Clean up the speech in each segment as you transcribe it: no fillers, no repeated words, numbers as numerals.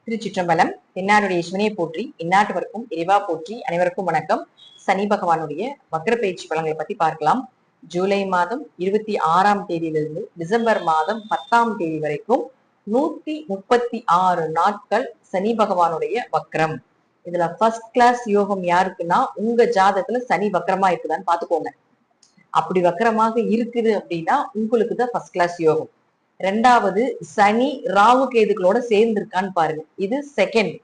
திருச்சிற்றம்பலம். என்னாருடைய சிவனையை போற்றி, இந்நாட்டவருக்கும் இறைவா போற்றி. அனைவருக்கும் வணக்கம். சனி பகவானுடைய வக்ர பயிற்சி பலன்களை பத்தி பார்க்கலாம். ஜூலை மாதம் 26ஆம் தேதியிலிருந்து டிசம்பர் மாதம் 10ஆம் தேதி வரைக்கும் 136 நாட்கள் சனி பகவானுடைய வக்ரம். இதுல ஃபர்ஸ்ட் கிளாஸ் யோகம் யாருக்குன்னா, உங்க ஜாதகத்துல சனி வக்ரமா இருக்குதான்னு பாத்துக்கோங்க. அப்படி வக்ரமாக இருக்குது அப்படின்னா உங்களுக்கு தான் ஃபர்ஸ்ட் கிளாஸ் யோகம். ரெண்டாவது, சனி ராகு கேதுகளோட சேர்ந்து இருக்கான்னு பாருங்க, இது செகண்ட்.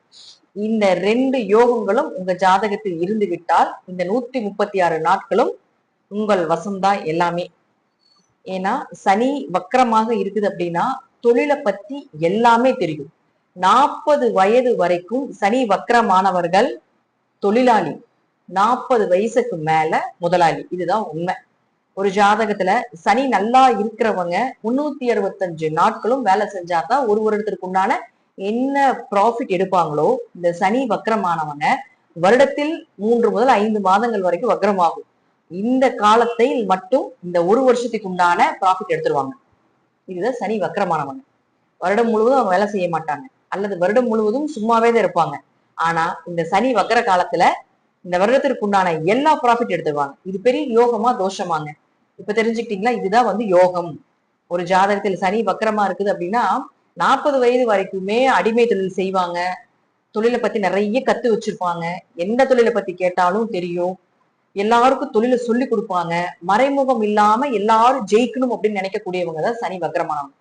இந்த ரெண்டு யோகங்களும் உங்க ஜாதகத்தில் இருந்து விட்டால் இந்த 136 நாட்களும் உங்கள் வசம்தான் எல்லாமே. ஏன்னா சனி வக்ரமாக இருக்குது அப்படின்னா தொழிலை பத்தி எல்லாமே தெரியும். 40 வயது வரைக்கும் சனி வக்ரமானவர்கள் தொழிலாளி, 40 வயசுக்கு மேல முதலாளி. இதுதான் உண்மை. ஒரு ஜாதகத்துல சனி நல்லா இருக்கிறவங்க 365 நாட்களும் வேலை செஞ்சாதான் ஒரு வருடத்திற்கு உண்டான என்ன ப்ராஃபிட் எடுப்பாங்களோ, இந்த சனி வக்ரமானவங்க வருடத்தில் 3 முதல் 5 மாதங்கள் வரைக்கும் வக்ரமாகும். இந்த காலத்தை மட்டும் இந்த ஒரு வருஷத்துக்கு உண்டான ப்ராஃபிட் எடுத்துருவாங்க. இதுதான் சனி வக்ரமானவங்க. வருடம் முழுவதும் அவங்க வேலை செய்ய மாட்டாங்க, அல்லது வருடம் முழுவதும் சும்மாவே தான் இருப்பாங்க. ஆனா இந்த சனி வக்ர காலத்துல இந்த வருடத்திற்கு உண்டான எல்லா ப்ராஃபிட் எடுத்துருவாங்க. இது பெரிய யோகமா தோஷமாங்க? இப்ப தெரிஞ்சுக்கிட்டீங்களா? இதுதான் யோகம். ஒரு ஜாதகத்தில் சனி வக்ரமா இருக்குது அப்படின்னா 40 வயது வரைக்குமே அடிமை தொழில் செய்வாங்க. தொழிலை பத்தி நிறைய கத்து வச்சிருப்பாங்க. எந்த தொழிலை பத்தி கேட்டாலும் தெரியும். எல்லாருக்கும் தொழிலை சொல்லி கொடுப்பாங்க. மறைமுகம் இல்லாம எல்லாரும் ஜெயிக்கணும் அப்படின்னு நினைக்கக்கூடியவங்க தான் சனி வக்ரமானவங்க.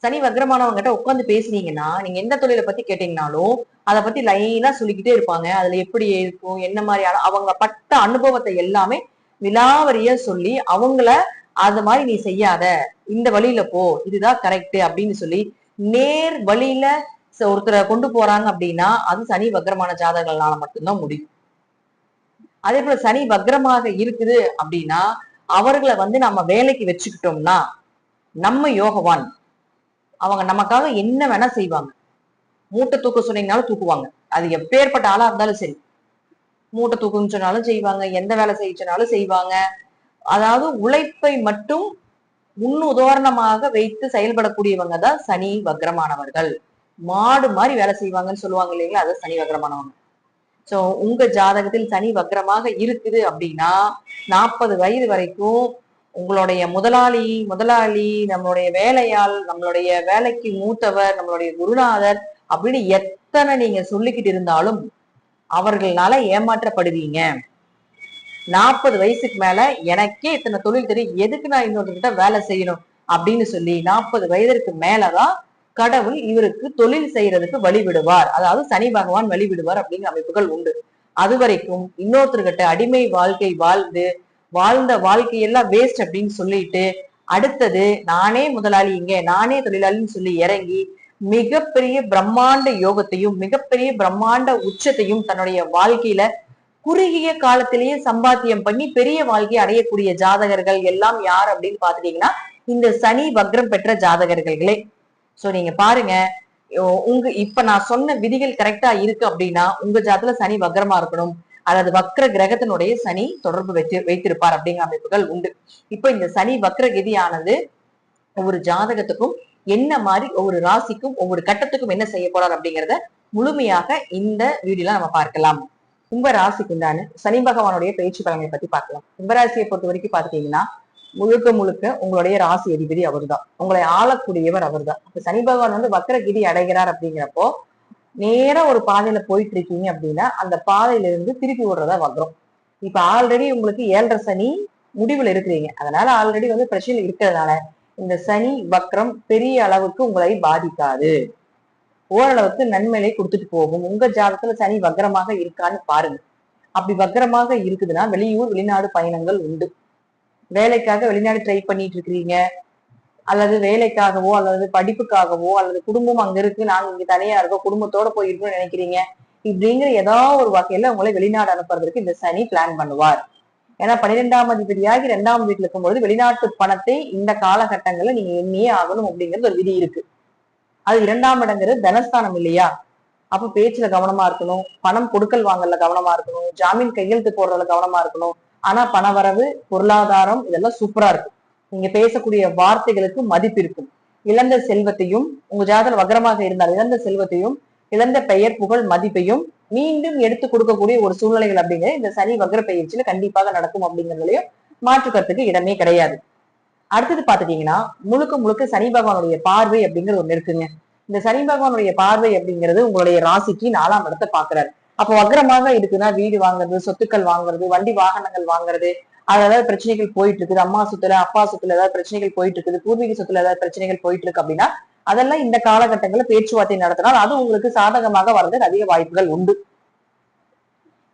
சனி வக்ரமானவங்க கிட்ட உட்காந்து பேசுனீங்கன்னா, நீங்க எந்த தொழிலை பத்தி கேட்டீங்கன்னாலும் அதை பத்தி லைனா சொல்லிக்கிட்டே இருப்பாங்க. அதுல எப்படி இருக்கும், என்ன மாதிரியான அவங்க பட்ட அனுபவத்தை எல்லாமே விலாவரியா சொல்லி அவங்கள அது மாதிரி நீ செய்யாத, இந்த வழியில போ, இதுதான் கரெக்ட் அப்படின்னு சொல்லி நேர் வழியில ஒருத்தரை கொண்டு போறாங்க அப்படின்னா அது சனி வக்ரமான ஜாதகங்களால மட்டும்தான் முடியும். அதே போல சனி வக்ரமாக இருக்குது அப்படின்னா அவர்களை நம்ம வேலைக்கு வச்சுக்கிட்டோம்னா நம்ம யோகவான். அவங்க நமக்காக என்ன வேணா செய்வாங்க. மூட்டை தூக்க சொன்னீங்கனாலும் தூக்குவாங்க. அது எப்பேற்பட்ட ஆளா இருந்தாலும் சரி. மூட்டை தூக்குன்னு சொன்னாலும் செய்வாங்க, எந்த வேலை செய்யனாலும் செய்வாங்க. அதாவது உழைப்பை மட்டும் முன் உதாரணமாக வைத்து செயல்படக்கூடியவங்க தான் சனி வக்ரமானவர்கள். மாடு மாதிரி வேலை செய்வாங்கன்னு சொல்லுவாங்க இல்லைங்களா, அது சனி வக்ரமானவங்க. சோ உங்க ஜாதகத்தில் சனி வக்ரமாக இருக்குது அப்படின்னா 40 வயது வரைக்கும் உங்களுடைய முதலாளி, நம்மளுடைய வேலையாள், நம்மளுடைய வேலைக்கு மூத்தவர், நம்மளுடைய குருநாதர் அப்படின்னு எத்தனை நீங்க சொல்லிக்கிட்டு இருந்தாலும் அவர்களால ஏமாற்றப்படுவீங்க. 40 வயசுக்கு மேல எனக்கே இத்தனை தொழில் தெரியும், எதுக்கு நான் இன்னொருக்கிட்ட வேலை செய்யணும் அப்படின்னு சொல்லி 40 வயதிற்கு மேலதான் கடவுள் இவருக்கு தொழில் செய்யறதுக்கு வழிவிடுவார். அதாவது சனி பகவான் வழிவிடுவார் அப்படிங்கிற அமைப்புகள் உண்டு. அது வரைக்கும் இன்னொருத்தர்கிட்ட அடிமை வாழ்க்கை வாழ்ந்த வாழ்க்கையெல்லாம் வேஸ்ட் அப்படின்னு சொல்லிட்டு அடுத்தது நானே முதலாளி, இங்க நானே தொழிலாளின்னு சொல்லி இறங்கி மிகப்பெரிய பிரம்மாண்ட யோகத்தையும் மிகப்பெரிய பிரம்மாண்ட உச்சத்தையும் தன்னுடைய வாழ்க்கையில குறுகிய காலத்திலேயே சம்பாத்தியம் பண்ணி பெரிய வாழ்க்கையை அடையக்கூடிய ஜாதகர்கள் எல்லாம் யார் அப்படின்னு பாத்துட்டீங்கன்னா இந்த சனி வக்ரம் பெற்ற ஜாதகர்களே. சோ நீங்க பாருங்க, இப்ப நான் சொன்ன விதிகள் கரெக்டா இருக்கு அப்படின்னா உங்க ஜாதத்துல சனி வக்ரமா இருக்கணும், அல்லது வக்ர கிரகத்தினுடைய சனி தொடர்பு வைத்திருப்பார் அப்படிங்கிற அமைப்புகள் உண்டு. இப்ப இந்த சனி வக்ர கதியானது ஒவ்வொரு ஜாதகத்துக்கும் என்ன மாதிரி, ஒவ்வொரு ராசிக்கும் ஒவ்வொரு கட்டத்துக்கும் என்ன செய்ய போறார் அப்படிங்கிறத முழுமையாக இந்த வீடியோல நம்ம பார்க்கலாம். கும்ப ராசிக்கு உண்டான சனி பகவானுடைய பயிற்சி பலனை பத்தி பார்க்கலாம். கும்பராசியை பொறுத்த வரைக்கும் பாத்தீங்கன்னா முழுக்க உங்களுடைய ராசி அதிபதி அவர்தான், உங்களை ஆளக்கூடியவர் அவர்தான். இப்ப சனி பகவான் வக்ரகிரி அடைகிறார் அப்படிங்கிறப்போ நேரா ஒரு பாதையில போயிட்டு இருக்கீங்க அப்படின்னா அந்த பாதையில இருந்து திருப்பி விடுறதா வக்ரம். இப்ப ஆல்ரெடி உங்களுக்கு 7.5 சனி முடிவுல இருக்கிறீங்க, அதனால ஆல்ரெடி பிரச்சனை இருக்கிறதுனால இந்த சனி வக்ரம் பெரிய அளவுக்கு உங்களை பாதிக்காது, ஓரளவுக்கு நன்மையை கொடுத்துட்டு போகும். உங்க ஜாதகத்துல சனி வக்ரமாக இருக்கான்னு பாருங்க. அப்படி வக்ரமாக இருக்குதுன்னா வெளியூர் வெளிநாடு பயணங்கள் உண்டு. வேலைக்காக வெளிநாடு ட்ரை பண்ணிட்டு இருக்கிறீங்க, அல்லது வேலைக்காகவோ அல்லது படிப்புக்காகவோ அல்லது குடும்பம் அங்க இருக்கு, நாங்க இங்க தனியா இருக்கோம், குடும்பத்தோட போயிருக்கோம்னு நினைக்கிறீங்க. இப்படிங்கிற ஏதாவது ஒரு வகையில உங்களை வெளிநாடு அனுப்புறதுக்கு இந்த சனி பிளான் பண்ணுவார். ஏன்னா 12ஆம் அதிபதியாகி 2ஆம் வீட்டுல இருக்கும்போது வெளிநாட்டு பணத்தை இந்த காலகட்டங்கள்ல நீங்க எண்ணியே ஆகணும் அப்படிங்கிறது ஒரு விதி இருக்கு. அது 2ஆம் இடங்கிறது தனஸ்தானம் இல்லையா? அப்ப பேச்சுல கவனமா இருக்கணும், பணம் கொடுக்கல் வாங்கல கவனமா இருக்கணும், ஜாமீன் கையெழுத்து போடுறதுல கவனமா இருக்கணும். ஆனா பணவரவு பொருளாதாரம் இதெல்லாம் சூப்பரா இருக்கும். நீங்க பேசக்கூடிய வார்த்தைகளுக்கு மதிப்பு இருக்கும். இழந்த செல்வத்தையும், உங்க ஜாதகம் வக்ரமாக இருந்தால் இழந்த செல்வத்தையும் இழந்த பெயர் புகழ் மதிப்பையும் மீண்டும் எடுத்து கொடுக்கக்கூடிய ஒரு சூழ்நிலைகள் அப்படிங்கிறது இந்த சனி வக்ர பயிற்சியில கண்டிப்பாக நடக்கும் அப்படிங்கிறதுலயும் மாற்றுக்கிறதுக்கு இடமே கிடையாது. அடுத்தது பாத்துட்டீங்கன்னா முழுக்க முழுக்க சனி பகவானுடைய பார்வை அப்படிங்கிறது ஒண்ணு இருக்குங்க. இந்த சனி பகவானுடைய பார்வை அப்படிங்கிறது உங்களுடைய ராசிக்கு 4ஆம் இடத்தை பாக்குறாரு. அப்ப வக்ரமாக இருக்குன்னா வீடு வாங்குறது, சொத்துக்கள் வாங்குறது, வண்டி வாகனங்கள் வாங்குறது, அது ஏதாவது பிரச்சனைகள் போயிட்டு இருக்குது, அம்மா சொத்துல அப்பா சொத்துல ஏதாவது பிரச்சனைகள் போயிட்டு இருக்குது, பூர்வீக சொத்துல ஏதாவது பிரச்சனைகள் போயிட்டு இருக்கு அப்படின்னா அதெல்லாம் இந்த காலகட்டங்களில் பேச்சுவார்த்தை நடத்தினால் அது உங்களுக்கு சாதகமாக வர்றதுக்கு அதிக வாய்ப்புகள் உண்டு.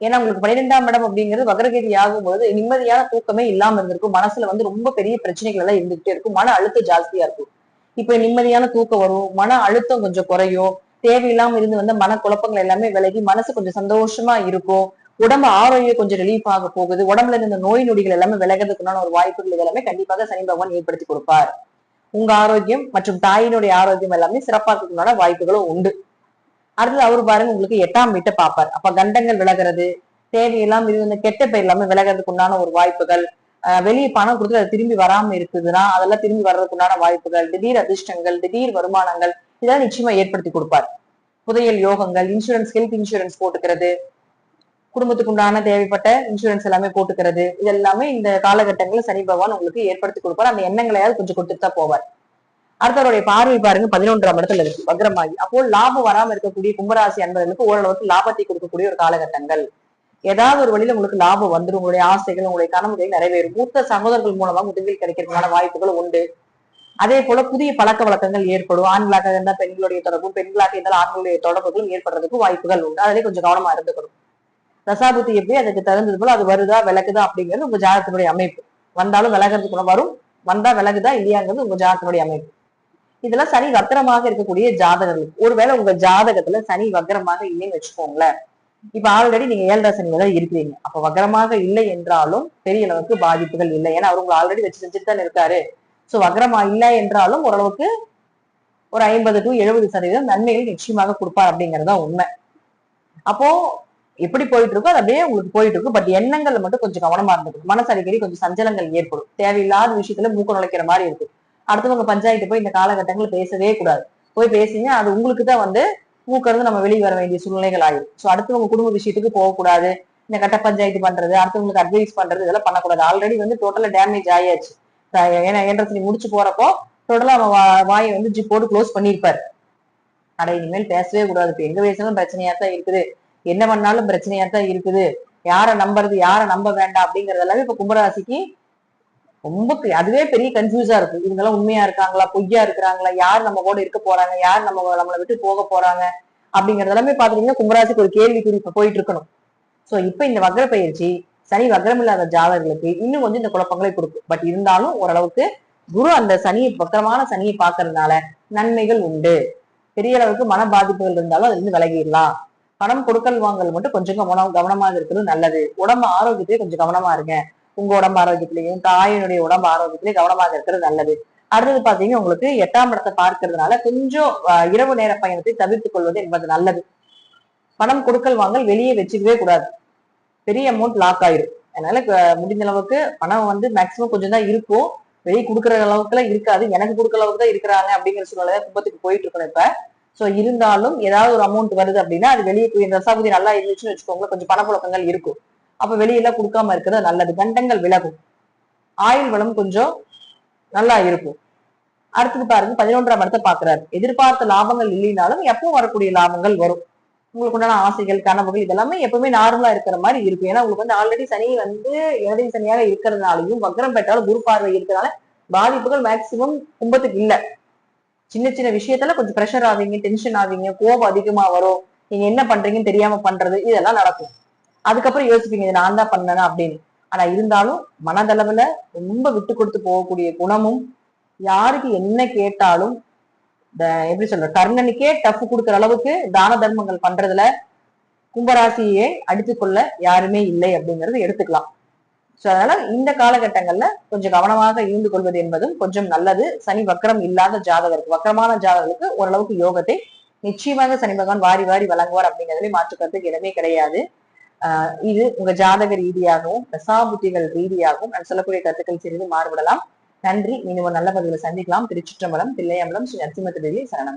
ஏன்னா உங்களுக்கு 12ஆம் இடம் அப்படிங்கிறது வக்ரகதி ஆகும்போது நிம்மதியான தூக்கமே இல்லாம இருந்திருக்கும். மனசுல ரொம்ப பெரிய பிரச்சனைகள் எல்லாம் இருந்துகிட்டே இருக்கும். மன அழுத்தம் ஜாஸ்தியா இருக்கும். இப்ப நிம்மதியான தூக்கம் வரும், மன அழுத்தம் கொஞ்சம் குறையும், தேவையில்லாம இருந்து வந்த மன குழப்பங்கள் எல்லாமே விலகி மனசு கொஞ்சம் சந்தோஷமா இருக்கும். உடம்பு ஆரோக்கியம் கொஞ்சம் ரிலீஃப் ஆக போகுது. உடம்புல இருந்த நோய் நொடிகள் எல்லாமே விலகிறதுக்குண்டான ஒரு வாய்ப்புகள் இதெல்லாமே கண்டிப்பாக சனி பகவான் ஏற்படுத்தி கொடுப்பார். உங்க ஆரோக்கியம் மற்றும் தாயினுடைய ஆரோக்கியம் எல்லாமே சிறப்பாக்குறதுக்கான வாய்ப்புகளும் உண்டு. அடுத்தது அவரு பாருங்க உங்களுக்கு 8ஆம் வீட்டை பார்ப்பார். அப்ப கண்டங்கள் விலகிறது, தேவையெல்லாம் இருந்த கெட்ட பெயர் எல்லாமே விலகிறதுக்கு உண்டான ஒரு வாய்ப்புகள், வெளியே பணம் கொடுத்து அது திரும்பி வராம இருக்குதுன்னா அதெல்லாம் திரும்பி வர்றதுக்கு உண்டான வாய்ப்புகள், திடீர் அதிர்ஷ்டங்கள், திடீர் வருமானங்கள் இதெல்லாம் நிச்சயமா ஏற்படுத்தி கொடுப்பார். புதையல் யோகங்கள், இன்சூரன்ஸ், ஹெல்த் இன்சூரன்ஸ் போட்டுக்கிறது, குடும்பத்துக்கு உண்டான தேவைப்பட்ட இன்சூரன்ஸ் எல்லாமே போட்டுக்கிறது, இது எல்லாமே இந்த காலகட்டங்களில் சனி பகவான் உங்களுக்கு ஏற்படுத்தி கொடுப்பார். அந்த எண்ணங்களையாவது கொஞ்சம் கொடுத்துட்டு தான் போவார். அடுத்தவருடைய பார்வை பாருங்க 11ஆம் இடத்துல இருக்கு வக்ரமாகி. அப்போ லாபம் வராம இருக்கக்கூடிய கும்பராசி அன்பர்களுக்கு ஓரளவுக்கு லாபத்தை கொடுக்கக்கூடிய ஒரு காலகட்டங்கள். ஏதாவது ஒரு வழியில உங்களுக்கு லாபம் வந்துடும். உங்களுடைய ஆசைகள், உங்களுடைய கனவுகளை நிறைவேறும். மூத்த சகோதரர்கள் மூலமாக உதவிகள் கிடைக்கிறதுக்கான வாய்ப்புகள் உண்டு. அதே போல புதிய பழக்க வழக்கங்கள் ஏற்படும். ஆண்களாக இருந்தால் பெண்களுடைய தொடர்பும், பெண்களாக இருந்தால் ஆண்களுடைய தொடர்புகளும் ஏற்படுறதுக்கு வாய்ப்புகள் உண்டு. அதிலே கொஞ்சம் கவனமா இருந்துக்கணும். தசாபுத்தி எப்படி அதுக்கு தகுந்தது போல அது வருதா விலகுதா அப்படிங்கிறது உங்க ஜாதகத்தினுடைய அமைப்பு. வந்தாலும் விலகிறதுக்குள்ள வரும், வந்தா விலகுதா இல்லையாங்கிறது உங்க ஜாதகத்தினுடைய அமைப்பு. இதெல்லாம் சனி வக்ரமாக இருக்கக்கூடிய ஜாதகர்களுக்கு. ஒருவேளை உங்க ஜாதகத்துல சனி வக்ரமாக இல்லைன்னு வச்சுக்கோங்களேன். இப்ப ஆல்ரெடி நீங்க 7ஆம் சனியில தான் இருக்கிறீங்க. அப்ப வக்ரமாக இல்லை என்றாலும் பெரிய அளவுக்கு பாதிப்புகள் இல்லை. ஏன்னா அவர் உங்களை ஆல்ரெடி வச்சு செஞ்சுட்டு தான் இருக்காரு. சோ வக்ரமா இல்லை என்றாலும் ஓரளவுக்கு ஒரு 50 to 70% நன்மைகள் நிச்சயமாக கொடுப்பார் அப்படிங்கறதுதான் உண்மை. அப்போ எப்படி போயிட்டு இருக்கோ அது அப்படியே உங்களுக்கு போயிட்டு இருக்கும். பட் எண்ணங்கள்ல மட்டும் கொஞ்சம் கவனமா இருந்துக்கும். மனசு அடிக்கடி கொஞ்சம் சஞ்சலங்கள் ஏற்படும். தேவையில்லாத விஷயத்துல மூக்க நுழைக்கிற மாதிரி இருக்கு. அடுத்தவங்க பஞ்சாயத்து போய் இந்த காலகட்டங்களில் பேசவே கூடாது. போய் பேசிங்க அது உங்களுக்கு தான் மூக்கிறது நம்ம வெளியே வர வேண்டிய சூழ்நிலைகள் ஆயிடும். சோ அடுத்தவங்க குடும்ப விஷயத்துக்கு போகக்கூடாது. இந்த கட்ட பஞ்சாயத்து பண்றது, அடுத்தவங்களுக்கு அட்வைஸ் பண்றது இதெல்லாம் பண்ணக்கூடாது. ஆல்ரெடி டோட்டலா டேமேஜ் ஆயாச்சு. ஏன்னா 7ஆம் சனி முடிச்சு போறப்போ டோட்டலா வாயை ஜிப் போட்டு க்ளோஸ் பண்ணிருப்பாரு. அட இனிமேல் பேசவே கூடாது. இப்ப எங்க பேசினாலும் பிரச்சனையா தான் இருக்குது, என்ன பண்ணாலும் பிரச்சனையா தான் இருக்குது, யாரை நம்புறது யாரை நம்ப வேண்டாம் அப்படிங்கறது எல்லாமே இப்ப கும்பராசிக்கு ரொம்ப அதுவே பெரிய கன்ஃபியூஸா இருக்கு. இவங்க உண்மையா இருக்காங்களா, பொய்யா இருக்கிறாங்களா, யார் நம்ம கூட இருக்க போறாங்க, யார் நம்மளை விட்டு போக போறாங்க அப்படிங்கறது எல்லாமே பாத்தீங்கன்னா கும்பராசிக்கு ஒரு கேள்விக்குறி போயிட்டு இருக்கணும். சோ இப்ப இந்த வக்ர பயிற்சி சனி வக்ரம் இல்லாத ஜாதகர்களுக்கு இன்னும் கொஞ்சம் இந்த குழப்பங்களை கொடுக்கும். பட் இருந்தாலும் ஓரளவுக்கு குரு அந்த சனியை வக்ரமான சனியை பாக்குறதுனால நன்மைகள் உண்டு. பெரிய அளவுக்கு மன பாதிப்புகள் இருந்தாலும் அதுல இருந்து விலகிடலாம். பணம் கொடுக்கல் வாங்கல் மட்டும் கொஞ்சம் கவனமாக இருக்கிறது நல்லது. உடம்பு ஆரோக்கியத்திலே கொஞ்சம் கவனமா இருங்க. உங்க உடம்பு ஆரோக்கியத்திலையும் தாயினுடைய உடம்பு ஆரோக்கியத்திலையும் கவனமாக இருக்கிறது நல்லது. அடுத்தது பாத்தீங்கன்னா உங்களுக்கு 8ஆம் இடத்தை பார்க்கறதுனால கொஞ்சம் இரவு நேர பயணத்தை தவிர்த்துக் கொள்வது என்பது நல்லது. பணம் கொடுக்கல் வாங்கல் வெளியே வச்சுக்கவே கூடாது. பெரிய அமௌண்ட் லாக் ஆயிரும். அதனால முடிஞ்ச அளவுக்கு பணம் மேக்சிமம் கொஞ்சம் தான் இருக்கும். வெளியே கொடுக்குற அளவுக்கு எல்லாம் இருக்காது. எனக்கு கொடுக்குற அளவுக்கு தான் இருக்கிறாங்க அப்படிங்கிற சூழ்நிலை கும்பத்துக்கு போயிட்டு இருக்கணும் இப்ப. சோ இருந்தாலும் ஏதாவது ஒரு அமௌண்ட் வருது அப்படின்னா அது வெளியே போய் தசாபதி நல்லா இருந்துச்சுன்னு வச்சுக்கோங்களேன், கொஞ்சம் பணப்புழக்கங்கள் இருக்கும். அப்ப வெளியெல்லாம் கொடுக்காம இருக்கிறது நல்லது. கண்டங்கள் விலகும். ஆயுள் வளம் கொஞ்சம் நல்லா இருக்கும். அடுத்தது பாருங்க 11ஆம் இடத்தை பாக்குறாரு. எதிர்பார்த்த லாபங்கள் இல்லைனாலும் எப்பவும் வரக்கூடிய லாபங்கள் வரும். உங்களுக்கு உண்டான ஆசைகள் கனவுகள் இதெல்லாமே எப்பவுமே நார்மலா இருக்கிற மாதிரி இருக்கும். ஏன்னா உங்களுக்கு ஆல்ரெடி சனி இரண்டை சனியாக இருக்கிறதுனாலையும் வக்ரம் பெற்றாலும் குரு பார்வை இருக்கிறதுனால பாதிப்புகள் மேக்சிமம் கும்பத்துக்கு இல்ல. சின்ன சின்ன விஷயத்துல கொஞ்சம் ப்ரெஷர் ஆவீங்க, டென்ஷன் ஆவீங்க, கோபம் அதிகமா வரும், நீங்க என்ன பண்றீங்கன்னு தெரியாம பண்றது இதெல்லாம் நடக்கும். அதுக்கப்புறம் யோசிப்பீங்க இது நான் தான் பண்ணேனா அப்படின்னு. ஆனா இருந்தாலும் மனதளவுல ரொம்ப விட்டு கொடுத்து போகக்கூடிய குணமும், யாருக்கு என்ன கேட்டாலும் எப்படி சொல்ற கர்ணனுக்கே டஃப் கொடுக்குற அளவுக்கு தான தர்மங்கள் பண்றதுல கும்பராசியை அடித்துக்கொள்ள யாருமே இல்லை அப்படிங்கறது எடுத்துக்கலாம். சோ அதனால இந்த காலகட்டங்கள்ல கொஞ்சம் கவனமாக இருந்து கொள்வது என்பதும் கொஞ்சம் நல்லது. சனி வக்ரம் இல்லாத ஜாதகருக்கு, வக்ரமான ஜாதகருக்கு ஓரளவுக்கு யோகத்தை நிச்சயமாக சனி பகவான் வாரி வாரி வழங்குவார் அப்படிங்கிறதுல மாற்றுக்கிறதுக்கு இடமே கிடையாது. இது உங்க ஜாதக ரீதியாகவும் தசாபுத்திகள் ரீதியாகவும் நான் சொல்லக்கூடிய கருத்துக்கள் சிறிது மாறுபடலாம். நன்றி. மீண்டும் ஒரு நல்ல பதிவில் சந்திக்கலாம். திருச்சிற்றம்பலம், தில்லையம்பலம், ஸ்ரீ நரசிம்ம திருவேதி சரணம்.